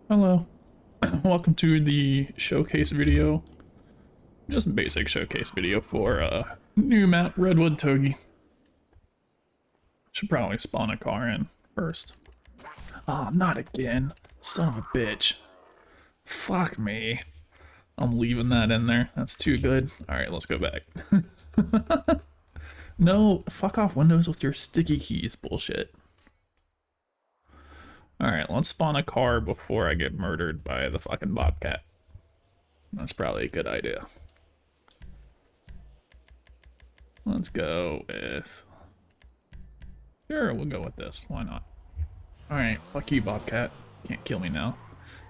Hello, welcome to the showcase video. Just a basic showcase video for new map, Redwood Touge. Should probably spawn a car in first. Oh, not again. Son of a bitch. Fuck me. I'm leaving that in there. That's too good. Alright, let's go back. No, fuck off Windows with your sticky keys bullshit. Alright, let's spawn a car before I get murdered by the fucking bobcat. That's probably a good idea. Let's go with... Sure, we'll go with this. Why not? Alright, fuck you, Bobcat. Can't kill me now.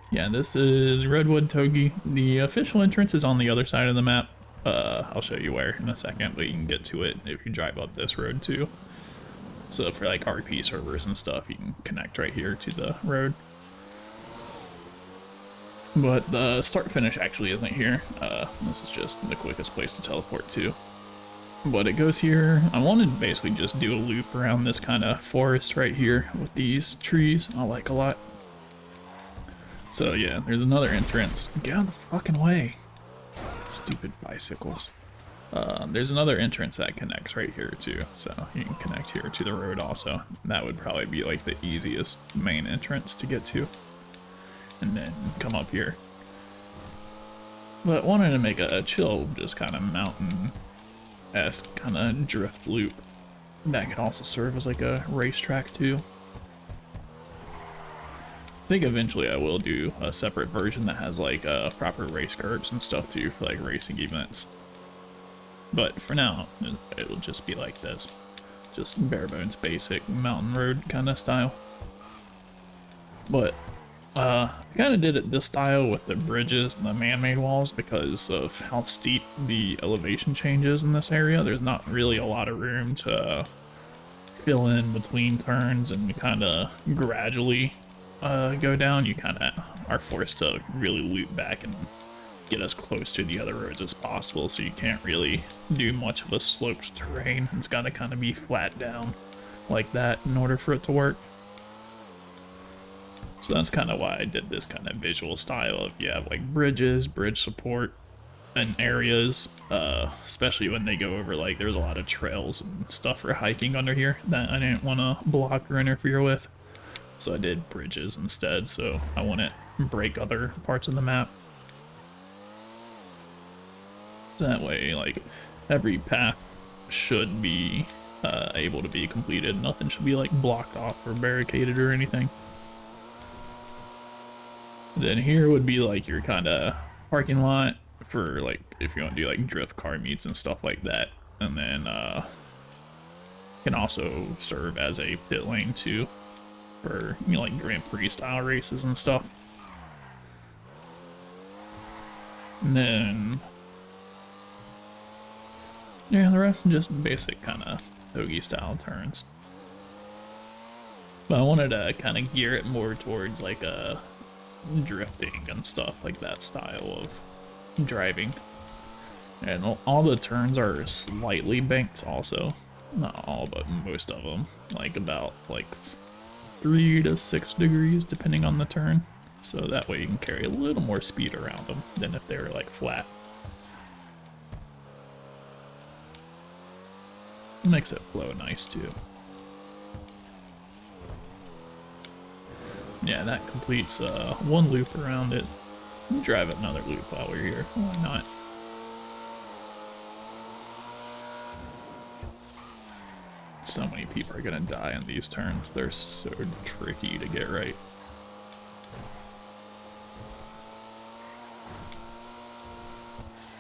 Yeah, this is Redwood Touge. The official entrance is on the other side of the map. I'll show you where in a second, but you can get to it if you drive up this road too. So for like RP servers and stuff, you can connect right here to the road. But the start finish actually isn't here. This is just the quickest place to teleport to. But it goes here. I wanted to basically just do a loop around this kind of forest right here with these trees I like a lot. So yeah, there's another entrance. Get out of the fucking way. Stupid bicycles. There's another entrance that connects right here too, so you can connect here to the road also. That would probably be like the easiest main entrance to get to. And then come up here. But wanted to make a chill, just kind of mountain-esque kind of drift loop. That could also serve as like a racetrack too. I think eventually I will do a separate version that has like proper race curbs and stuff too for like racing events. But for now, it'll just be like this. Just bare bones basic mountain road kind of style. But I kind of did it this style with the bridges and the man-made walls because of how steep the elevation changes in this area. There's not really a lot of room to fill in between turns and kind of gradually go down. You kind of are forced to really loop back and get as close to the other roads as possible, so you can't really do much of a sloped terrain. It's got to kind of be flat down like that in order for it to work. So that's kind of why I did this kind of visual style of, you have like bridges, bridge support, and areas, especially when they go over, like, there's a lot of trails and stuff for hiking under here that I didn't want to block or interfere with. So I did bridges instead, so I wouldn't break other parts of the map. So that way, like, every path should be able to be completed. Nothing should be, like, blocked off or barricaded or anything. Then here would be, like, your kind of parking lot for, like, if you want to do, like, drift car meets and stuff like that. And then can also serve as a pit lane, too, for, you know, like, Grand Prix style races and stuff. And then, yeah, the rest are just basic kind of Touge style turns. But I wanted to kind of gear it more towards like a drifting and stuff like that style of driving. And all the turns are slightly banked also. Not all, but most of them. Like about like 3 to 6 degrees depending on the turn. So that way you can carry a little more speed around them than if they were like flat. Makes it flow nice too. Yeah, that completes one loop around it. We'll drive another loop while we're here. Why not? So many people are gonna die on these turns. They're so tricky to get right.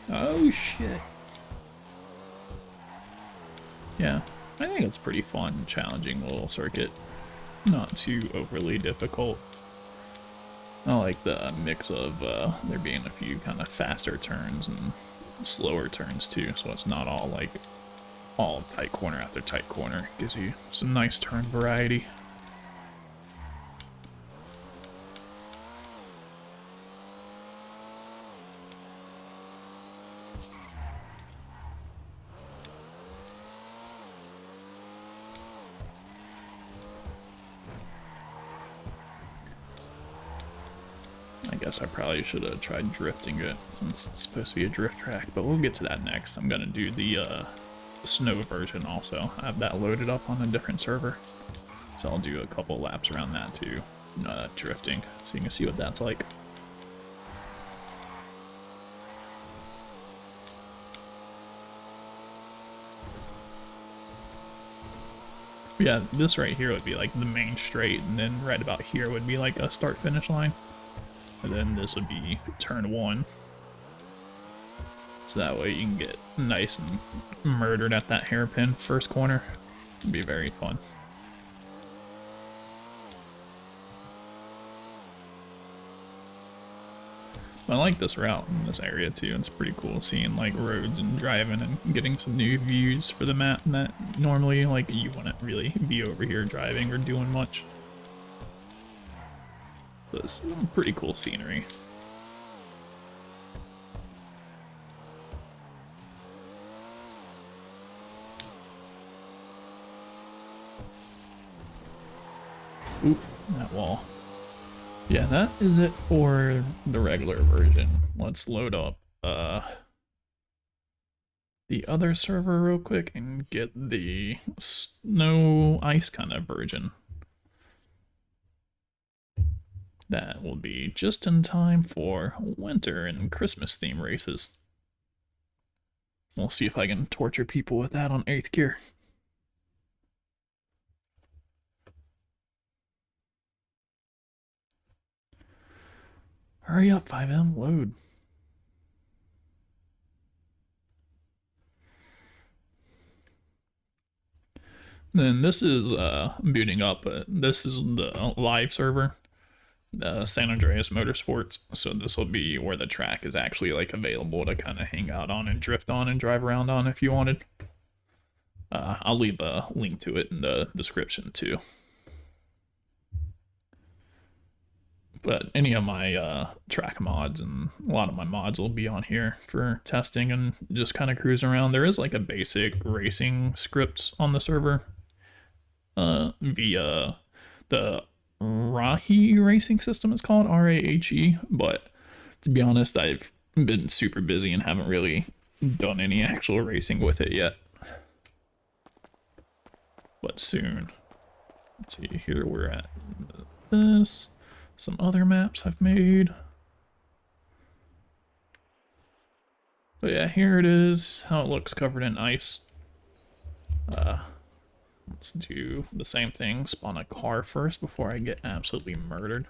Oh shit. Yeah, I think it's pretty fun, challenging little circuit. Not too overly difficult. I like the mix of there being a few kind of faster turns and slower turns too, so it's not all like all tight corner after tight corner. Gives you some nice turn variety. I guess I probably should have tried drifting it since it's supposed to be a drift track, but we'll get to that next. I'm gonna do the snow version also. I have that loaded up on a different server, so I'll do a couple laps around that too, drifting, so you can see what that's like. Yeah, this right here would be like the main straight, and then right about here would be like a start-finish line. And then this would be turn 1. So that way you can get nice and murdered at that hairpin first corner. It'd be very fun. I like this route in this area too. It's pretty cool seeing like roads and driving and getting some new views for the map that normally like you wouldn't really be over here driving or doing much. So it's pretty cool scenery. Oop, that wall. Yeah, that is it for the regular version. Let's load up the other server real quick and get the snow ice kind of version. That will be just in time for winter and Christmas theme races. We'll see if I can torture people with that on 8th gear. Hurry up, 5M, load. Then this is booting up, this is the live server, San Andreas Motorsports, so this will be where the track is actually like available to kind of hang out on and drift on and drive around on if you wanted. I'll leave a link to it in the description too. But any of my track mods and a lot of my mods will be on here for testing and just kind of cruising around. There is like a basic racing script on the server via the Rahi racing system, it's called, R-A-H-E, but to be honest, I've been super busy and haven't really done any actual racing with it yet. But soon. Let's see, here we're at this. Some other maps I've made. But yeah, here it is, how it looks covered in ice. Let's do the same thing, spawn a car first before I get absolutely murdered.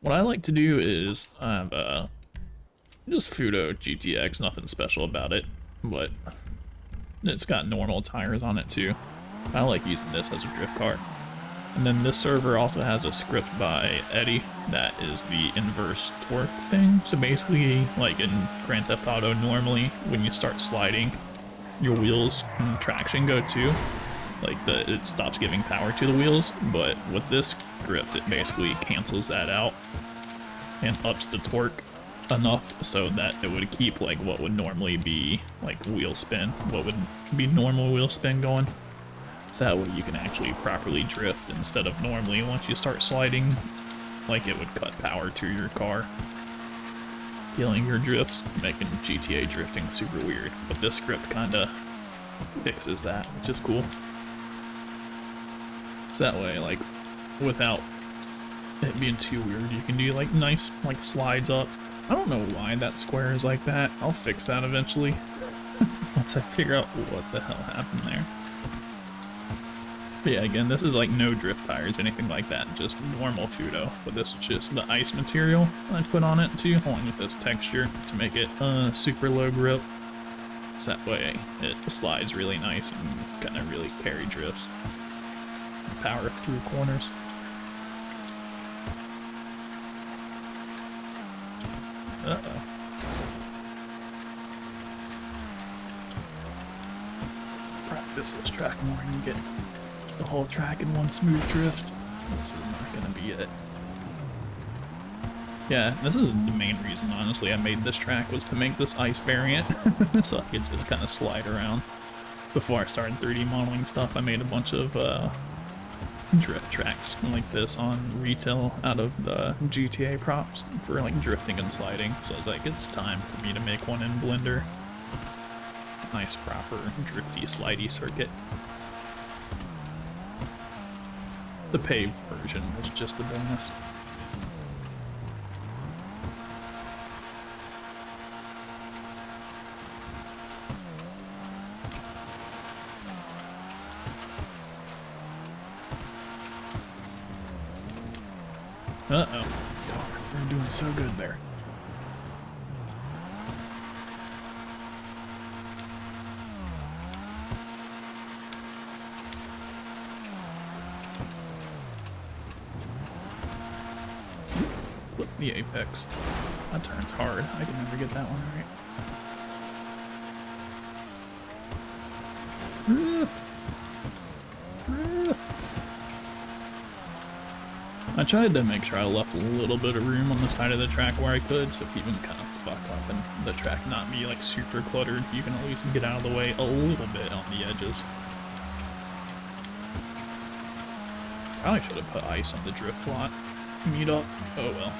What I like to do is I have just Fudo GTX, nothing special about it, but it's got normal tires on it too. I like using this as a drift car. And then this server also has a script by Eddie that is the inverse torque thing. So basically, like in Grand Theft Auto, normally when you start sliding, your wheels and traction go too. Like it stops giving power to the wheels, but with this script, it basically cancels that out and ups the torque enough so that it would keep like what would normally be like wheel spin, what would be normal wheel spin going. So that way you can actually properly drift instead of normally once you start sliding, like it would cut power to your car, killing your drifts, making GTA drifting super weird. But this script kinda fixes that, which is cool. So that way, like, without it being too weird, you can do like nice like slides up. I don't know why that square is like that. I'll fix that eventually once I figure out what the hell happened there. But yeah, again, this is like no drift tires, anything like that, just normal Fudo. But this is just the ice material I put on it too, along with this texture to make it super low grip. So that way it slides really nice and kind of really carry drifts and power through corners. Uh-oh. Practice this track more and get the whole track in one smooth drift. This is not gonna be it. Yeah, this is the main reason, honestly, I made this track, was to make this ice variant, so I could just kind of slide around. Before I started 3D modeling stuff, I made a bunch of drift tracks like this on retail out of the GTA props for like drifting and sliding. So it's like, it's time for me to make one in Blender. Nice proper drifty slidey circuit. The paved version was just a bonus. Uh-oh. We're doing so good there. Flip the apex. That turns hard. I can never get that one right. I tried to make sure I left a little bit of room on the side of the track where I could, so if you can kind of fuck up and the track not be like super cluttered, you can at least get out of the way a little bit on the edges. Probably should have put ice on the drift lot. Meet up. Oh well.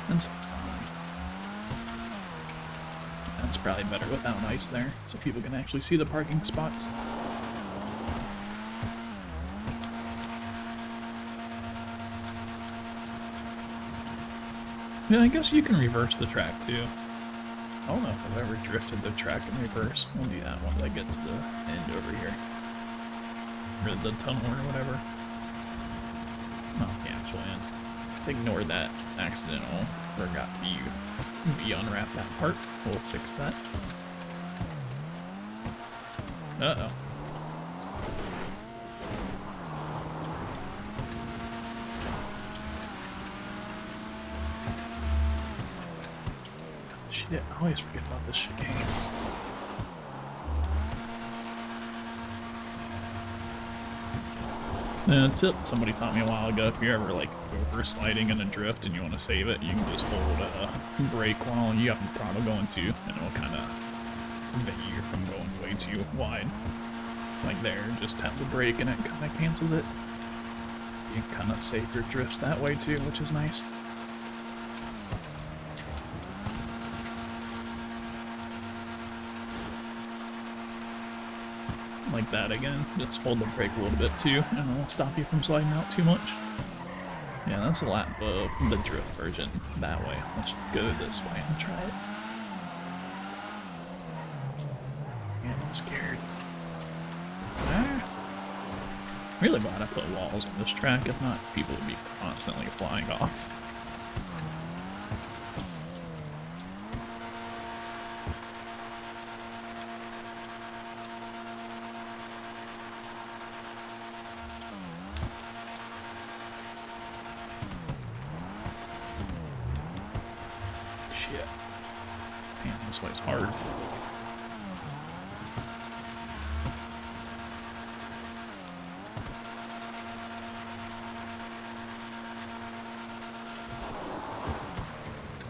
That's fine. That's probably better without ice there, so people can actually see the parking spots. Yeah, I guess you can reverse the track too. I don't know if I've ever drifted the track in reverse. We'll do that once I get to the end over here. Or the tunnel or whatever. Not the actual end. Ignore that accidental. Forgot to unwrap that part. We'll fix that. Uh-oh. Shit, I always forget about this chicane. And a tip somebody taught me a while ago, if you're ever like over sliding in a drift and you want to save it, you can just hold a brake while you have the throttle going too, and it'll kind of prevent you from going way too wide. Like there, just tap the brake and it kind of cancels it. You can kind of save your drifts that way too, which is nice. Like that again, just hold the brake a little bit too, and it'll stop you from sliding out too much. Yeah, that's a lap of the drift version that way. Let's go this way and try it. Yeah, I'm scared. Ah. Really glad I put walls on this track, if not, people would be constantly flying off. Shit. Man, this way's hard.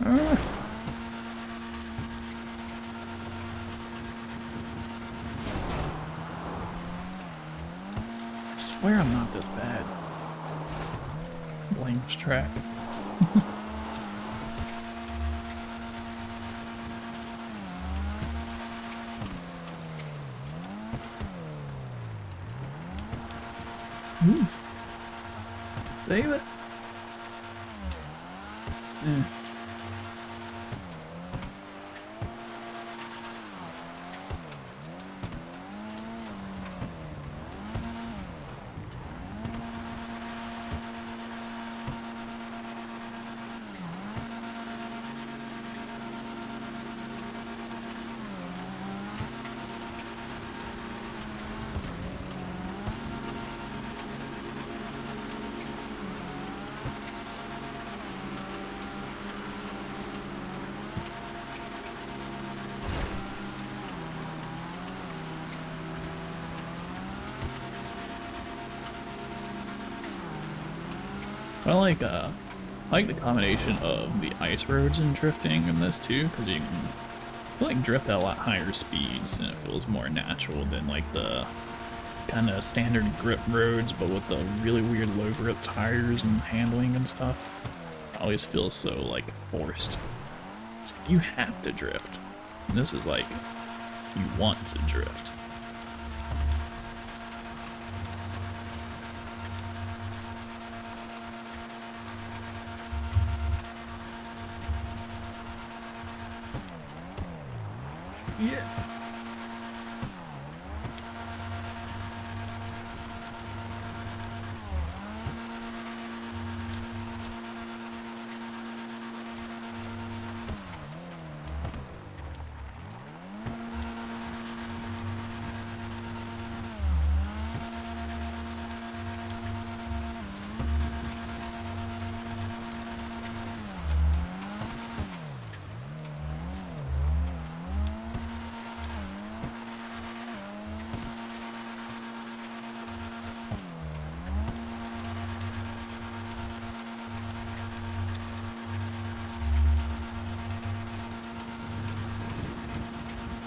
I swear I'm not this bad. Blames track. Move. Save it. I like the combination of the ice roads and drifting in this too, because you can like drift at a lot higher speeds and it feels more natural than like the kind of standard grip roads, but with the really weird low grip tires and handling and stuff. It always feels so like forced. It's like you have to drift. And this is like you want to drift. Yeah.